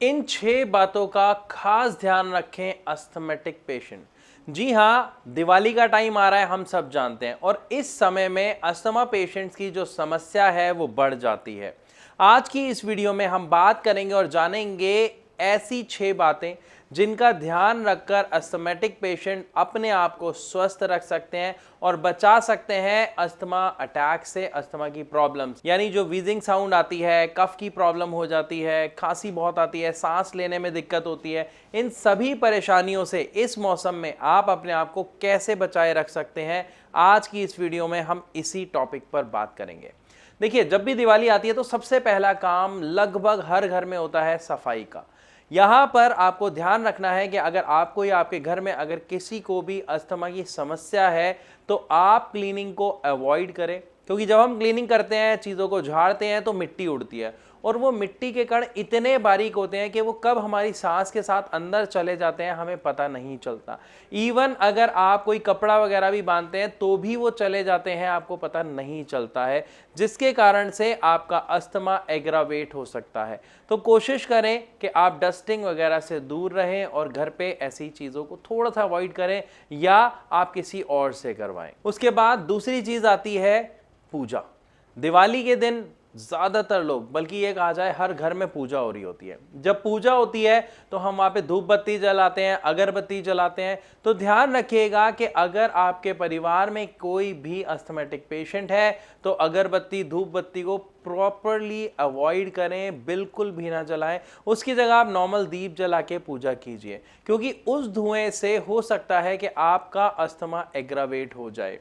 इन 6 बातों का खास ध्यान रखें अस्थमेटिक पेशेंट। जी हाँ, दिवाली का टाइम आ रहा है, हम सब जानते हैं, और इस समय में अस्थमा पेशेंट्स की जो समस्या है वो बढ़ जाती है। आज की इस वीडियो में हम बात करेंगे और जानेंगे ऐसी 6 बातें जिनका ध्यान रखकर अस्थमेटिक पेशेंट अपने आप को स्वस्थ रख सकते हैं और बचा सकते हैं अस्थमा अटैक से, अस्थमा की प्रॉब्लम्स, यानी जो वीजिंग साउंड आती है, कफ की प्रॉब्लम हो जाती है, खांसी बहुत आती है, सांस लेने में दिक्कत होती है। इन सभी परेशानियों से इस मौसम में आप अपने आप को कैसे बचाए रख सकते हैं, आज की इस वीडियो में हम इसी टॉपिक पर बात करेंगे। देखिए, जब भी दिवाली आती है तो सबसे पहला काम लगभग हर घर में होता है सफाई का। यहाँ पर आपको ध्यान रखना है कि अगर आपको या आपके घर में अगर किसी को भी अस्थमा की समस्या है तो आप क्लीनिंग को अवॉइड करें, क्योंकि जब हम क्लीनिंग करते हैं, चीज़ों को झाड़ते हैं तो मिट्टी उड़ती है और वो मिट्टी के कण इतने बारीक होते हैं कि वो कब हमारी सांस के साथ अंदर चले जाते हैं हमें पता नहीं चलता। इवन अगर आप कोई कपड़ा वगैरह भी बांधते हैं तो भी वो चले जाते हैं, आपको पता नहीं चलता है, जिसके कारण से आपका अस्थमा एग्रावेट हो सकता है। तो कोशिश करें कि आप डस्टिंग वगैरह से दूर रहें और घर पे ऐसी चीज़ों को थोड़ा सा अवॉइड करें या आप किसी और से करवाएं। उसके बाद दूसरी चीज़ आती है पूजा। दिवाली के दिन ज़्यादातर लोग, बल्कि ये कहा जाए हर घर में पूजा हो रही होती है। जब पूजा होती है तो हम वहाँ पे धूप बत्ती जलाते हैं, अगरबत्ती जलाते हैं। तो ध्यान रखिएगा कि अगर आपके परिवार में कोई भी अस्थमेटिक पेशेंट है तो अगरबत्ती, धूप बत्ती को प्रॉपरली अवॉइड करें, बिल्कुल भी ना जलाएं। उसकी जगह आप नॉर्मल दीप जला के पूजा कीजिए, क्योंकि उस धुएं से हो सकता है कि आपका अस्थमा एग्रावेट हो जाए।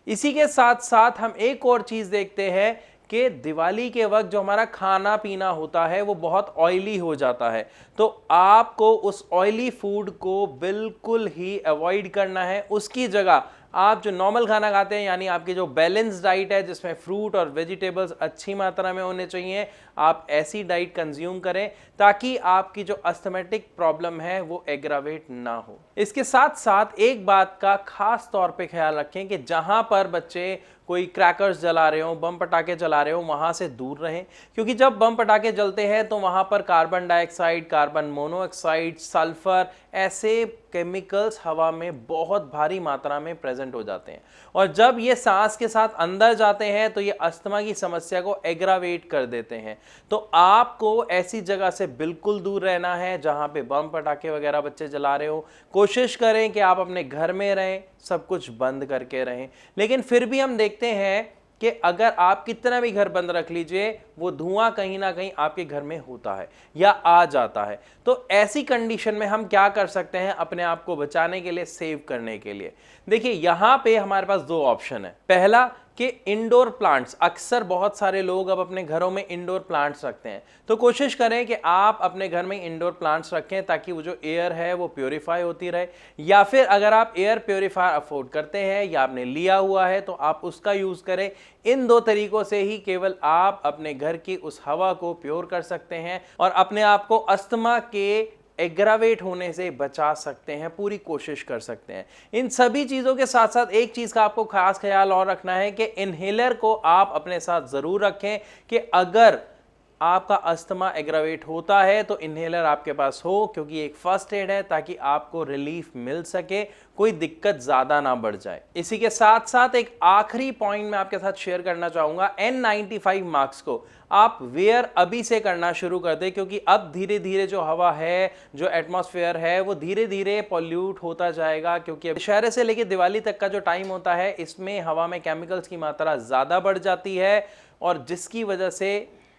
इसी के साथ साथ हम एक और चीज़ देखते हैं कि दिवाली के वक्त जो हमारा खाना पीना होता है वो बहुत ऑयली हो जाता है, तो आपको उस ऑयली फूड को बिल्कुल ही अवॉइड करना है। उसकी जगह आप जो नॉर्मल खाना खाते हैं, यानी आपकी जो बैलेंस डाइट है जिसमें फ्रूट और वेजिटेबल्स अच्छी मात्रा में होने चाहिए, आप ऐसी डाइट कंज्यूम करें ताकि आपकी जो अस्थमेटिक प्रॉब्लम है वो एग्रावेट ना हो। इसके साथ साथ एक बात का खास तौर पे ख्याल रखें कि जहां पर बच्चे कोई क्रैकर्स जला रहे हो, बम पटाखे जला रहे हो, वहां से दूर रहें, क्योंकि जब बम पटाखे जलते हैं तो वहां पर carbon dioxide, carbon monoxide, sulphur, ऐसे केमिकल्स हवा में बहुत भारी मात्रा में प्रेजेंट हो जाते हैं, और जब ये सांस के साथ अंदर जाते हैं तो ये अस्थमा की समस्या को एग्रावेट कर देते हैं। तो आपको ऐसी जगह से बिल्कुल दूर रहना है जहां पे बम पटाखे वगैरह बच्चे जला रहे हो। कोशिश करें कि आप अपने घर में रहें, सब कुछ बंद करके रहें। लेकिन फिर भी हम देखते हैं कि अगर आप कितना भी घर बंद रख लीजिए, वो धुआं कहीं ना कहीं आपके घर में होता है या आ जाता है। तो ऐसी कंडीशन में हम क्या कर सकते हैं अपने आप को बचाने के लिए, सेव करने के लिए? देखिए, यहां पे हमारे पास 2 ऑप्शन है। पहला कि इंडोर प्लांट्स, अक्सर बहुत सारे लोग अब अपने घरों में इंडोर प्लांट्स रखते हैं, तो कोशिश करें कि आप अपने घर में इंडोर प्लांट्स रखें ताकि वो जो एयर है वो प्योरीफाई होती रहे। या फिर अगर आप एयर प्योरीफायर अफोर्ड करते हैं या आपने लिया हुआ है तो आप उसका यूज करें। इन 2 तरीकों से ही केवल आप अपने घर की उस हवा को प्योर कर सकते हैं और अपने आप को अस्थमा के एग्रावेट होने से बचा सकते हैं, पूरी कोशिश कर सकते हैं। इन सभी चीज़ों के साथ साथ एक चीज़ का आपको खास ख्याल और रखना है कि इनहेलर को आप अपने साथ ज़रूर रखें, कि अगर आपका अस्थमा एग्रावेट होता है तो इनहेलर आपके पास हो, क्योंकि एक फर्स्ट एड है ताकि आपको रिलीफ मिल सके, कोई दिक्कत ज़्यादा ना बढ़ जाए। इसी के साथ साथ एक आखिरी पॉइंट मैं आपके साथ शेयर करना चाहूँगा, N95 मास्क को आप वेयर अभी से करना शुरू कर दें, क्योंकि अब धीरे धीरे जो हवा है, जो एटमॉस्फेयर है, वो धीरे धीरे पॉल्यूट होता जाएगा, क्योंकि अब दशहरे से लेकर दिवाली तक का जो टाइम होता है इसमें हवा में केमिकल्स की मात्रा ज़्यादा बढ़ जाती है, और जिसकी वजह से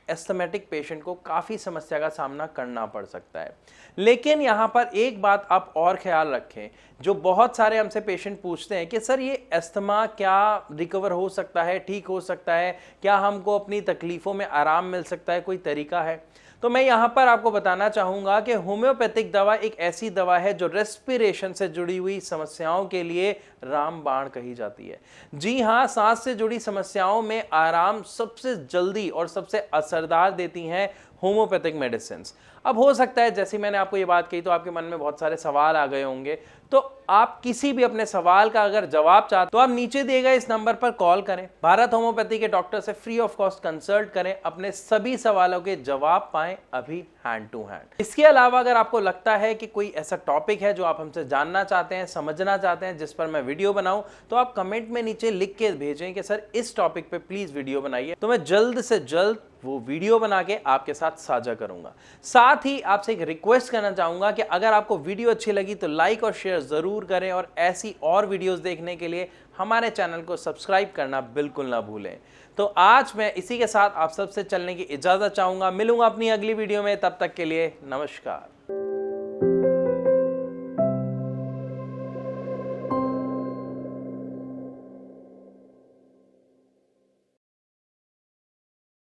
एस्थमेटिक पेशेंट को काफ़ी समस्या का सामना करना पड़ सकता है। लेकिन यहाँ पर एक बात आप और ख्याल रखें, जो बहुत सारे हमसे पेशेंट पूछते हैं कि सर ये अस्थमा क्या रिकवर हो सकता है, ठीक हो सकता है, क्या हमको अपनी तकलीफ़ों में आराम मिल सकता है, कोई तरीका है? तो मैं यहाँ पर आपको बताना चाहूँगा कि होम्योपैथिक दवा एक ऐसी दवा है जो रेस्पिरेशन से जुड़ी हुई समस्याओं के लिए रामबाण कही जाती है। जी हाँ, सांस से जुड़ी समस्याओं में आराम सबसे जल्दी और सबसे असरदार देती हैं होम्योपैथिक मेडिसिन। अब हो सकता है जैसे मैंने आपको ये बात कही तो आपके मन में बहुत सारे सवाल आ गए होंगे, तो आप किसी भी अपने सवाल का अगर जवाब चाहते तो आप नीचे दिए गए इस नंबर पर कॉल करें। भारत होम्योपैथी के डॉक्टर से फ्री ऑफ कॉस्ट कंसल्ट करें, अपने सभी सवालों के जवाब पाएं अभी हैंड टू हैंड। इसके अलावा अगर आपको लगता है कि कोई ऐसा टॉपिक है जो आप हमसे जानना चाहते हैं, समझना चाहते हैं, जिस पर मैं वीडियो बनाऊं, तो आप कमेंट में नीचे लिख के भेजें कि सर इस टॉपिक पे प्लीज वीडियो बनाइए, तो मैं जल्द से जल्द वो वीडियो बना के आपके साथ साझा करूंगा। साथ ही आपसे एक रिक्वेस्ट करना चाहूंगा कि अगर आपको वीडियो अच्छी लगी तो लाइक और शेयर जरूर करें, और ऐसी और वीडियोस देखने के लिए हमारे चैनल को सब्सक्राइब करना बिल्कुल ना भूलें। तो आज मैं इसी के साथ आप सबसे चलने की इजाजत चाहूंगा। मिलूंगा अपनी अगली वीडियो में, तब तक के लिए नमस्कार।